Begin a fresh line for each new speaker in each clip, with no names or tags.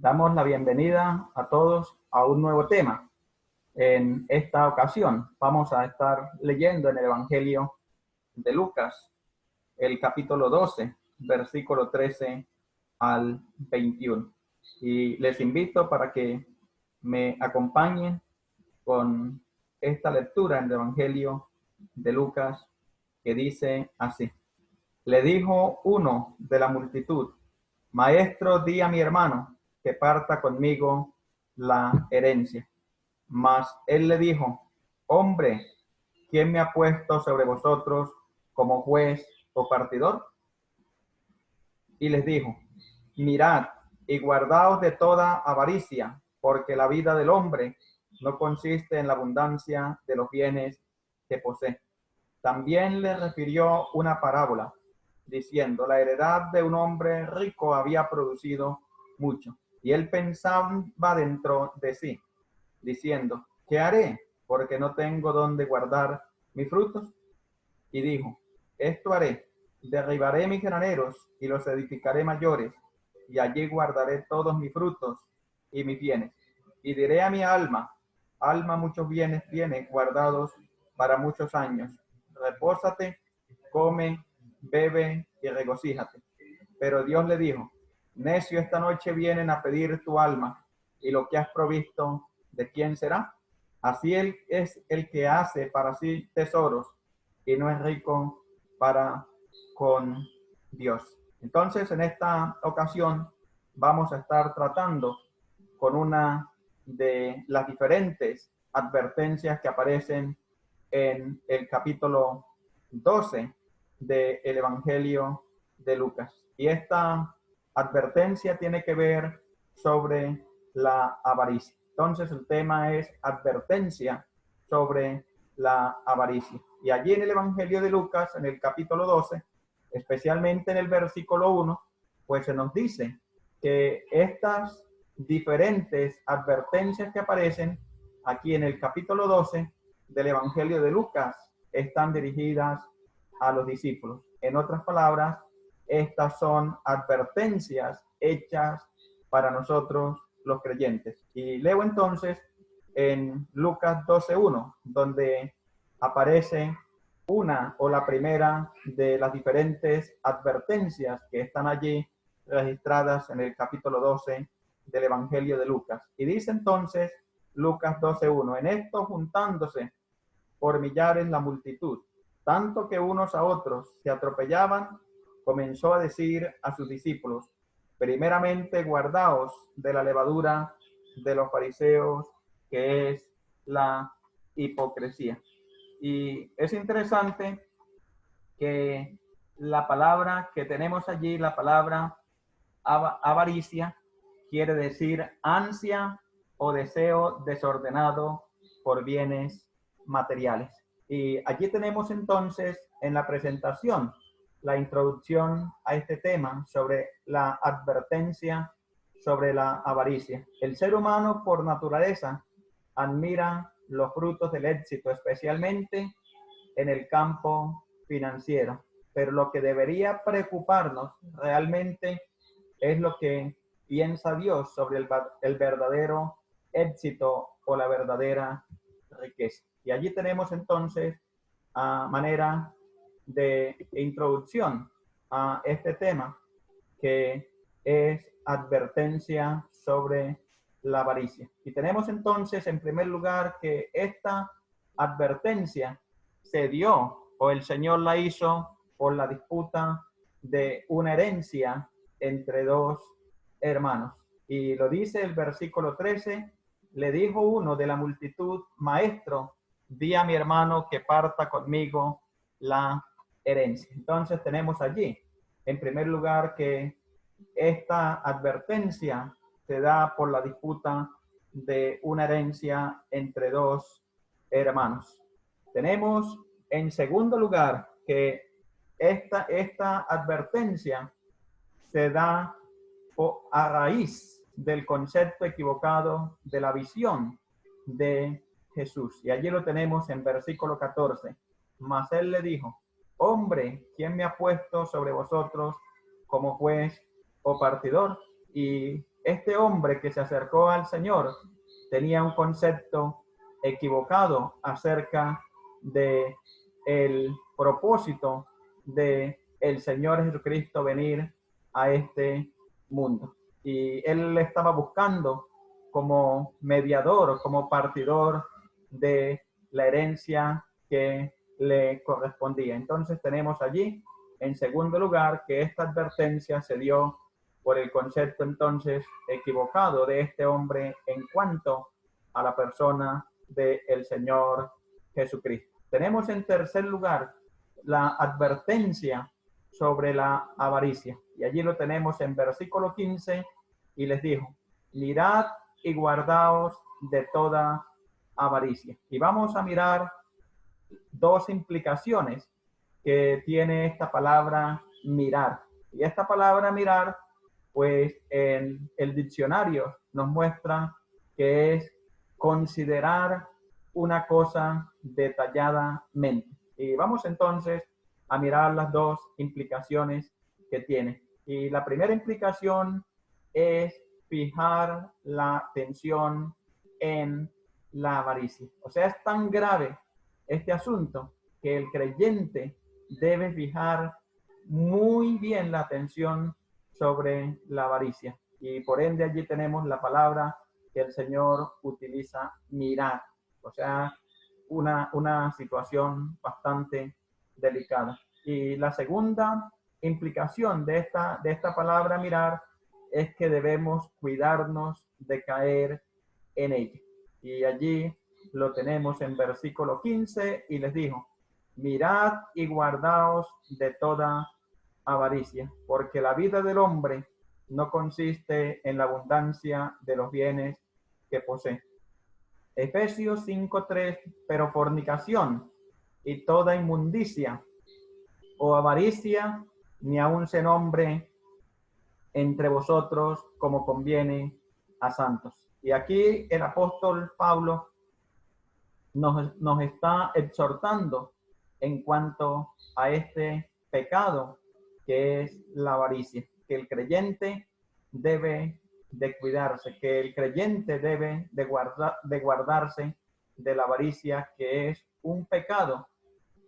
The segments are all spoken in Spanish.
Damos la bienvenida a todos a un nuevo tema. En esta ocasión vamos a estar leyendo en el Evangelio de Lucas, el capítulo 12, versículo 13 al 21. Y les invito para que me acompañen con esta lectura en el Evangelio de Lucas, que dice así. Le dijo uno de la multitud: Maestro, di a mi hermano que parta conmigo la herencia. Mas él le dijo: Hombre, ¿quién me ha puesto sobre vosotros como juez o partidor? Y les dijo: Mirad y guardaos de toda avaricia, porque la vida del hombre no consiste en la abundancia de los bienes que posee. También le refirió una parábola, diciendo: la heredad de un hombre rico había producido mucho. Y él pensaba dentro de sí, diciendo: ¿qué haré? Porque no tengo dónde guardar mis frutos. Y dijo: esto haré: derribaré mis graneros y los edificaré mayores, y allí guardaré todos mis frutos y mis bienes. Y diré a mi alma: alma, muchos bienes tienes guardados para muchos años. Repósate, come, bebe y regocíjate. Pero Dios le dijo: necio, esta noche vienen a pedir tu alma, y lo que has provisto, ¿de quién será? Así él es el que hace para sí tesoros y no es rico para con Dios. Entonces, en esta ocasión vamos a estar tratando con una de las diferentes advertencias que aparecen en el capítulo 12 del Evangelio de Lucas. Y esta advertencia tiene que ver sobre la avaricia. Entonces el tema es advertencia sobre la avaricia. Y allí en el Evangelio de Lucas, en el capítulo 12, especialmente en el versículo 1, pues se nos dice que estas diferentes advertencias que aparecen aquí en el capítulo 12 del Evangelio de Lucas están dirigidas a los discípulos. En otras palabras, estas son advertencias hechas para nosotros los creyentes. Y leo entonces en Lucas 12:1, donde aparece una o la primera de las diferentes advertencias que están allí registradas en el capítulo 12 del Evangelio de Lucas. Y dice entonces Lucas 12:1, en esto juntándose por millares la multitud, tanto que unos a otros se atropellaban, comenzó a decir a sus discípulos: primeramente guardaos de la levadura de los fariseos, que es la hipocresía. Y es interesante que la palabra que tenemos allí, la palabra avaricia, quiere decir ansia o deseo desordenado por bienes materiales. Y allí tenemos entonces en la presentación la introducción a este tema sobre la advertencia sobre la avaricia. El ser humano por naturaleza admira los frutos del éxito, especialmente en el campo financiero. Pero lo que debería preocuparnos realmente es lo que piensa Dios sobre el verdadero éxito o la verdadera riqueza. Y allí tenemos entonces a manera de introducción a este tema, que es advertencia sobre la avaricia. Y tenemos entonces en primer lugar que esta advertencia se dio o el Señor la hizo por la disputa de una herencia entre dos hermanos. Y lo dice el versículo 13, le dijo uno de la multitud: maestro, di a mi hermano que parta conmigo la herencia. Entonces tenemos allí, en primer lugar, que esta advertencia se da por la disputa de una herencia entre dos hermanos. Tenemos en segundo lugar que esta advertencia se da a raíz del concepto equivocado de la visión de Jesús. Y allí lo tenemos en versículo 14. Mas él le dijo: hombre, ¿quién me ha puesto sobre vosotros como juez o partidor? Y Este hombre que se acercó al Señor tenía un concepto equivocado acerca de el propósito de el Señor Jesucristo venir a este mundo. Y él estaba buscando como mediador, como partidor de la herencia que le correspondía. Entonces tenemos allí, en segundo lugar, que esta advertencia se dio por el concepto entonces equivocado de este hombre en cuanto a la persona del Señor Jesucristo. Tenemos en tercer lugar la advertencia sobre la avaricia. Y allí lo tenemos en versículo 15 y les dijo, mirad y guardaos de toda avaricia. Y vamos a mirar dos implicaciones que tiene esta palabra mirar. Y esta palabra mirar, pues en el diccionario nos muestra que es considerar una cosa detalladamente. Y vamos entonces a mirar las dos implicaciones que tiene. Y la primera implicación es fijar la atención en la avaricia. O sea, es tan grave este asunto que el creyente debe fijar muy bien la atención sobre la avaricia. Y por ende allí tenemos la palabra que el Señor utiliza, mirar. O sea, una situación bastante delicada. Y la segunda implicación de esta palabra mirar es que debemos cuidarnos de caer en ella. Y allí lo tenemos en versículo 15 y les dijo, mirad y guardaos de toda avaricia, porque la vida del hombre no consiste en la abundancia de los bienes que posee. Efesios 5:3, pero fornicación y toda inmundicia o avaricia ni aun se nombre entre vosotros como conviene a santos. Y aquí el apóstol Pablo nos está exhortando en cuanto a este pecado que es la avaricia, que el creyente debe de cuidarse, que el creyente debe de guardarse de la avaricia, que es un pecado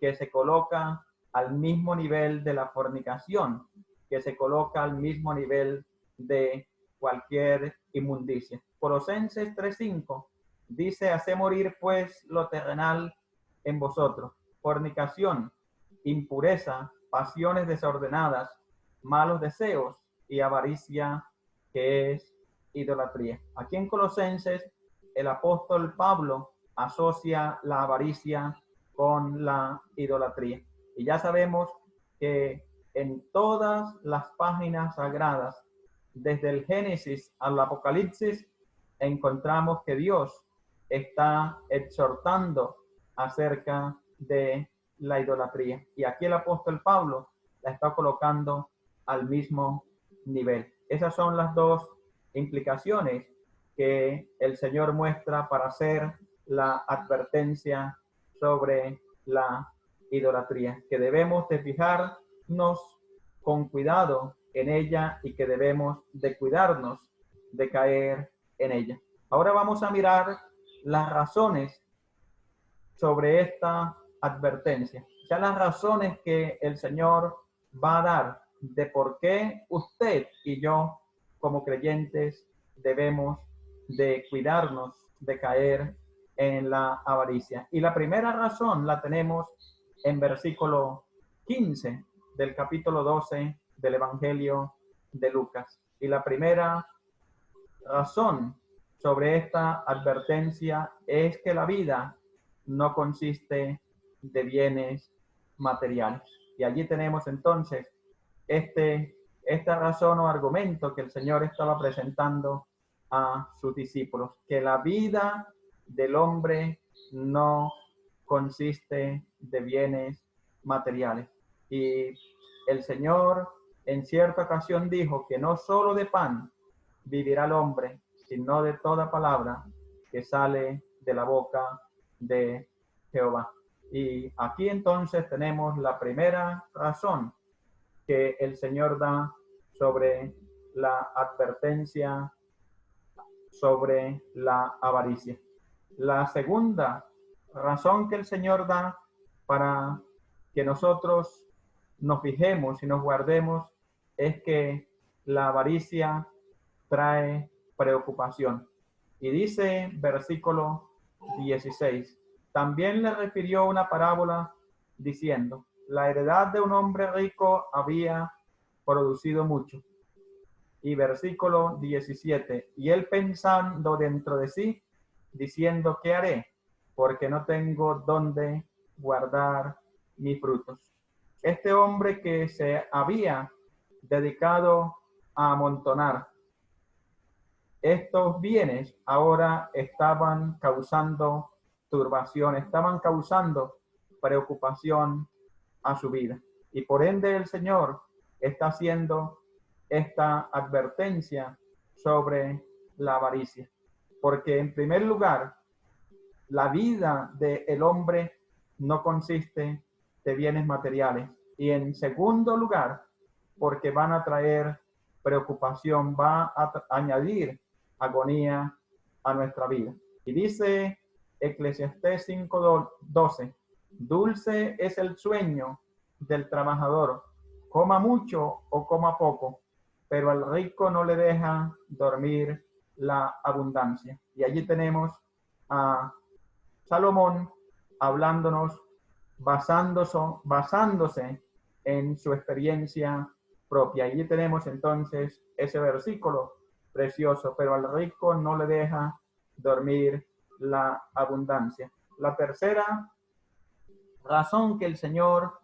que se coloca al mismo nivel de la fornicación, que se coloca al mismo nivel de cualquier inmundicia. Colosenses 3:5 dice, hace morir pues lo terrenal en vosotros, fornicación, impureza, pasiones desordenadas, malos deseos y avaricia, que es idolatría. Aquí en Colosenses, el apóstol Pablo asocia la avaricia con la idolatría. Y ya sabemos que en todas las páginas sagradas, desde el Génesis al Apocalipsis, encontramos que Dios está exhortando acerca de la idolatría. Y aquí el apóstol Pablo la está colocando al mismo nivel. Esas son las dos implicaciones que el Señor muestra para hacer la advertencia sobre la idolatría, que debemos de fijarnos con cuidado en ella y que debemos de cuidarnos de caer en ella. Ahora vamos a mirar las razones sobre esta advertencia, ya las razones que el Señor va a dar de por qué usted y yo como creyentes debemos de cuidarnos de caer en la avaricia. Y la primera razón la tenemos en versículo 15 del capítulo 12 del Evangelio de Lucas. Y la primera razón sobre esta advertencia es que la vida no consiste de bienes materiales. Y allí tenemos entonces esta razón o argumento que el Señor estaba presentando a sus discípulos, que la vida del hombre no consiste de bienes materiales. Y el Señor en cierta ocasión dijo que no solo de pan vivirá el hombre, sino de toda palabra que sale de la boca de Jehová. Y aquí entonces tenemos la primera razón que el Señor da sobre la advertencia sobre la avaricia. La segunda razón que el Señor da para que nosotros nos fijemos y nos guardemos es que la avaricia trae preocupación. Y dice versículo 16, también le refirió una parábola diciendo, la heredad de un hombre rico había producido mucho. Y versículo 17, y él pensando dentro de sí, diciendo, ¿qué haré? Porque no tengo dónde guardar mis frutos. Este hombre que se había dedicado a amontonar estos bienes, ahora estaban causando turbación, estaban causando preocupación a su vida. Y por ende el Señor está haciendo esta advertencia sobre la avaricia. Porque en primer lugar, la vida del hombre no consiste de bienes materiales. Y en segundo lugar, porque van a traer preocupación, va a añadir agonía a nuestra vida. Y dice Eclesiastés 5:12, dulce es el sueño del trabajador, coma mucho o coma poco, pero al rico no le deja dormir la abundancia. Y allí tenemos a Salomón hablándonos, basándose en su experiencia propia. Allí tenemos entonces ese versículo precioso, pero al rico no le deja dormir la abundancia. La tercera razón que el Señor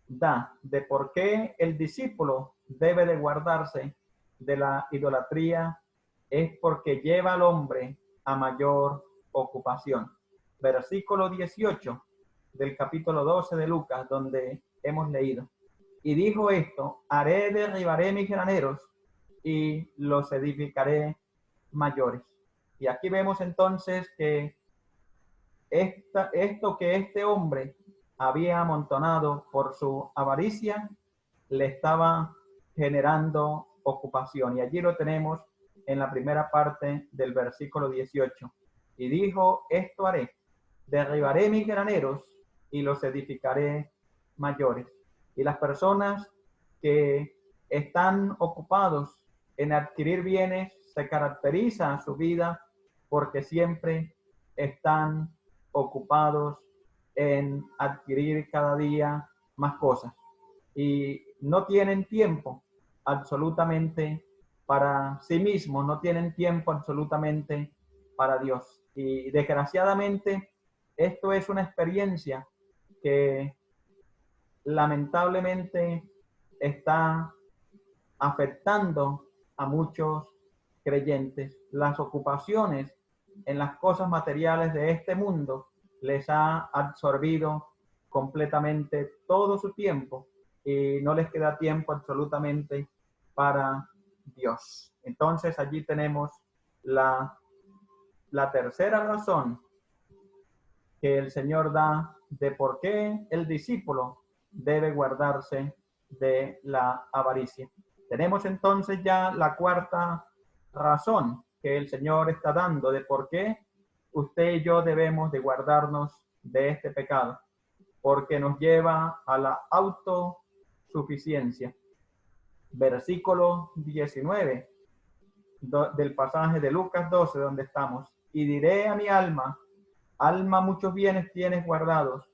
da de por qué el discípulo debe de guardarse de la idolatría es porque lleva al hombre a mayor ocupación. Versículo 18 del capítulo 12 de Lucas, donde hemos leído. Y dijo esto, derribaré mis graneros y los edificaré mayores. Y aquí vemos entonces que esto que este hombre había amontonado por su avaricia le estaba generando ocupación. Y allí lo tenemos en la primera parte del versículo 18. Y dijo, esto haré, derribaré mis graneros y los edificaré mayores. Y las personas que están ocupados en adquirir bienes, se caracteriza su vida porque siempre están ocupados en adquirir cada día más cosas y no tienen tiempo absolutamente para sí mismos, no tienen tiempo absolutamente para Dios. Y desgraciadamente esto es una experiencia que lamentablemente está afectando a muchos creyentes. Las ocupaciones en las cosas materiales de este mundo les ha absorbido completamente todo su tiempo y no les queda tiempo absolutamente para Dios. Entonces allí tenemos la tercera razón que el Señor da de por qué el discípulo debe guardarse de la avaricia. Tenemos entonces ya la cuarta razón que el Señor está dando de por qué usted y yo debemos de guardarnos de este pecado, porque nos lleva a la autosuficiencia. Versículo 19 del pasaje de Lucas 12, donde estamos. Y diré a mi alma, alma, muchos bienes tienes guardados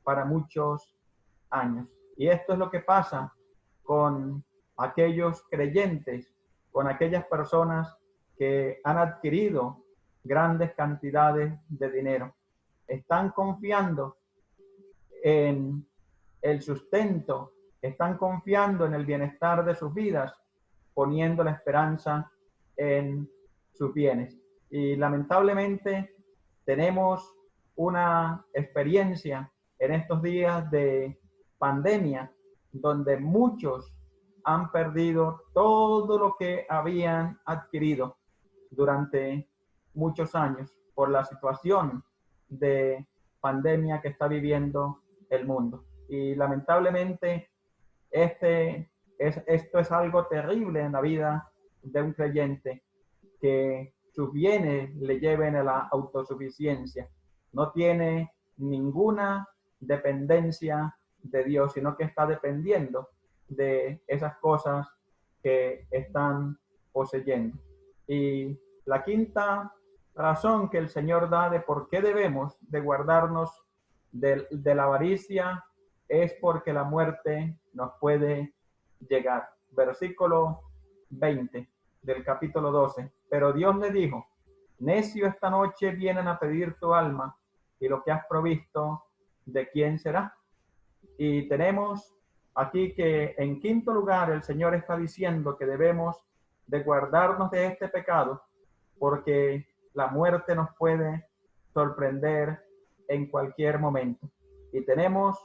para muchos años. Y esto es lo que pasa con aquellos creyentes, con aquellas personas que han adquirido grandes cantidades de dinero. Están confiando en el sustento, están confiando en el bienestar de sus vidas, poniendo la esperanza en sus bienes. Y lamentablemente tenemos una experiencia en estos días de pandemia donde muchos han perdido todo lo que habían adquirido durante muchos años por la situación de pandemia que está viviendo el mundo. Y lamentablemente esto es algo terrible en la vida de un creyente, que sus bienes le lleven a la autosuficiencia. No tiene ninguna dependencia de Dios, sino que está dependiendo de esas cosas que están poseyendo. Y la quinta razón que el Señor da de por qué debemos de guardarnos de la avaricia es porque la muerte nos puede llegar. Versículo 20 del capítulo 12. Pero Dios le dijo: necio, esta noche vienen a pedir tu alma, y lo que has provisto, ¿de quién será? Y tenemos aquí que en quinto lugar el Señor está diciendo que debemos de guardarnos de este pecado, porque la muerte nos puede sorprender en cualquier momento. Y tenemos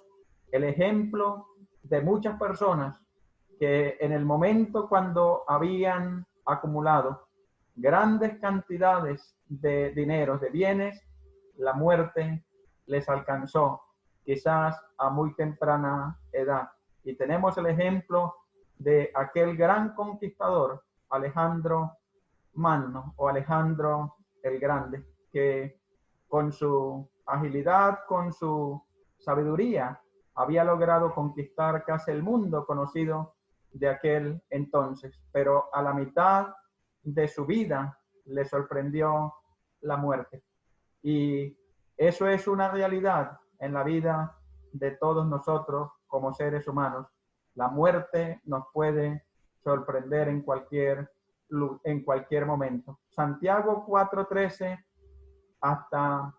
el ejemplo de muchas personas que en el momento cuando habían acumulado grandes cantidades de dinero, de bienes, la muerte les alcanzó, quizás a muy temprana edad. Y tenemos el ejemplo de aquel gran conquistador, Alejandro Magno o Alejandro el Grande, que con su agilidad, con su sabiduría, había logrado conquistar casi el mundo conocido de aquel entonces, pero a la mitad de su vida le sorprendió la muerte. Y eso es una realidad en la vida de todos nosotros como seres humanos. La muerte nos puede sorprender en cualquier momento. Santiago 4:13 hasta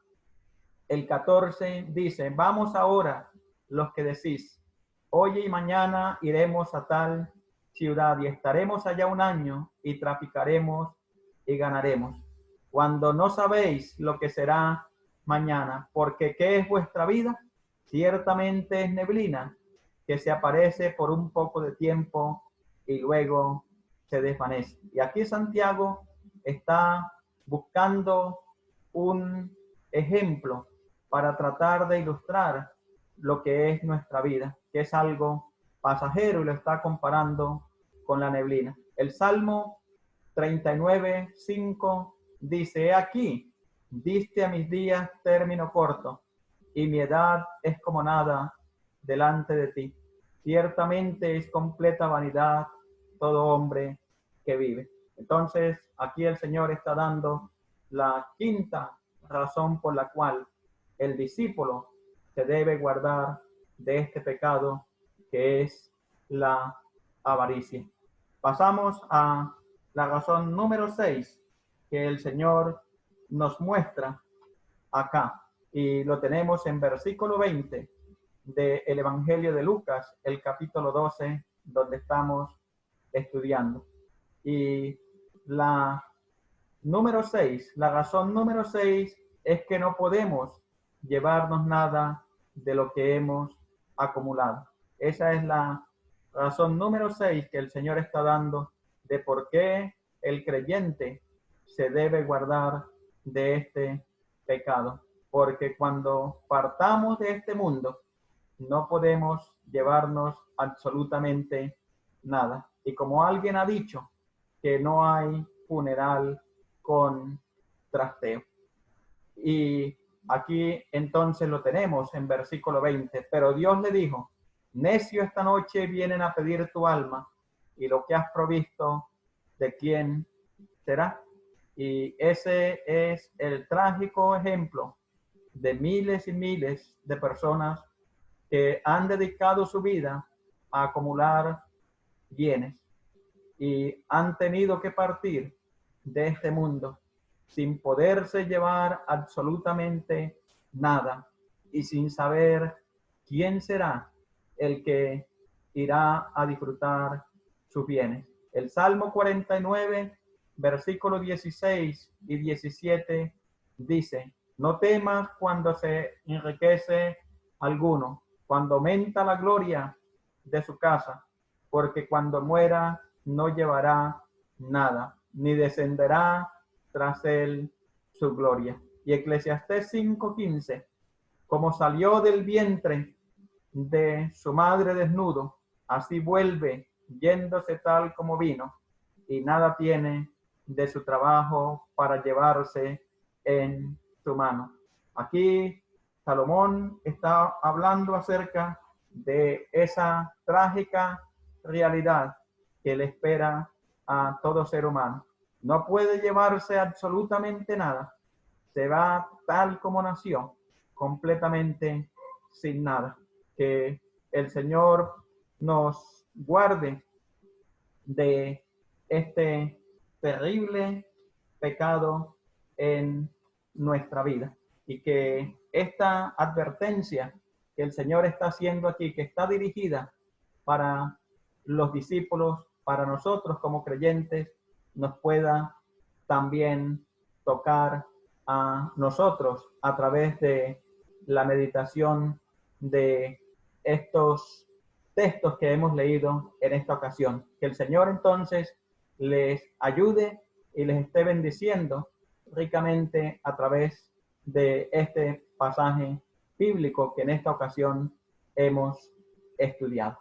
el 14 dice: vamos ahora los que decís, hoy y mañana iremos a tal ciudad y estaremos allá un año y traficaremos y ganaremos, cuando no sabéis lo que será mañana, porque ¿qué es vuestra vida? Ciertamente es neblina que se aparece por un poco de tiempo y luego se desvanece. Y aquí Santiago está buscando un ejemplo para tratar de ilustrar lo que es nuestra vida, que es algo pasajero, y lo está comparando con la neblina. El Salmo 39:5 dice: he aquí, diste a mis días término corto, y mi edad es como nada delante de ti. Ciertamente es completa vanidad todo hombre que vive. Entonces, aquí el Señor está dando la quinta razón por la cual el discípulo se debe guardar de este pecado, que es la avaricia. Pasamos a la razón número 6 que el Señor nos muestra acá, y lo tenemos en versículo 20 del Evangelio de Lucas, el capítulo 12, donde estamos estudiando. Y la razón número 6 es que no podemos llevarnos nada de lo que hemos acumulado. Esa es la razón número 6 que el Señor está dando de por qué el creyente se debe guardar de este pecado. Porque cuando partamos de este mundo, no podemos llevarnos absolutamente nada. Y como alguien ha dicho, que no hay funeral con trasteo. Y aquí entonces lo tenemos en versículo 20. Pero Dios le dijo: necio, esta noche vienen a pedir tu alma, y lo que has provisto, ¿de quién será? Y ese es el trágico ejemplo de miles y miles de personas que han dedicado su vida a acumular bienes y han tenido que partir de este mundo sin poderse llevar absolutamente nada y sin saber quién será el que irá a disfrutar sus bienes. El Salmo 49, versículos 16 y 17 dice: no temas cuando se enriquece alguno, cuando aumenta la gloria de su casa, porque cuando muera no llevará nada, ni descenderá tras él su gloria. Y Eclesiastés 5:15: como salió del vientre de su madre desnudo, así vuelve yéndose tal como vino, y nada tiene de su trabajo para llevarse en su mano. Aquí Salomón está hablando acerca de esa trágica realidad que le espera a todo ser humano. No puede llevarse absolutamente nada. Se va tal como nació, completamente sin nada. Que el Señor nos guarde de este terrible pecado en nuestra vida, y que esta advertencia que el Señor está haciendo aquí, que está dirigida para los discípulos, para nosotros como creyentes, nos pueda también tocar a nosotros a través de la meditación de estos textos que hemos leído en esta ocasión. Que el Señor entonces les ayude y les esté bendiciendo ricamente a través de este pasaje bíblico que en esta ocasión hemos estudiado.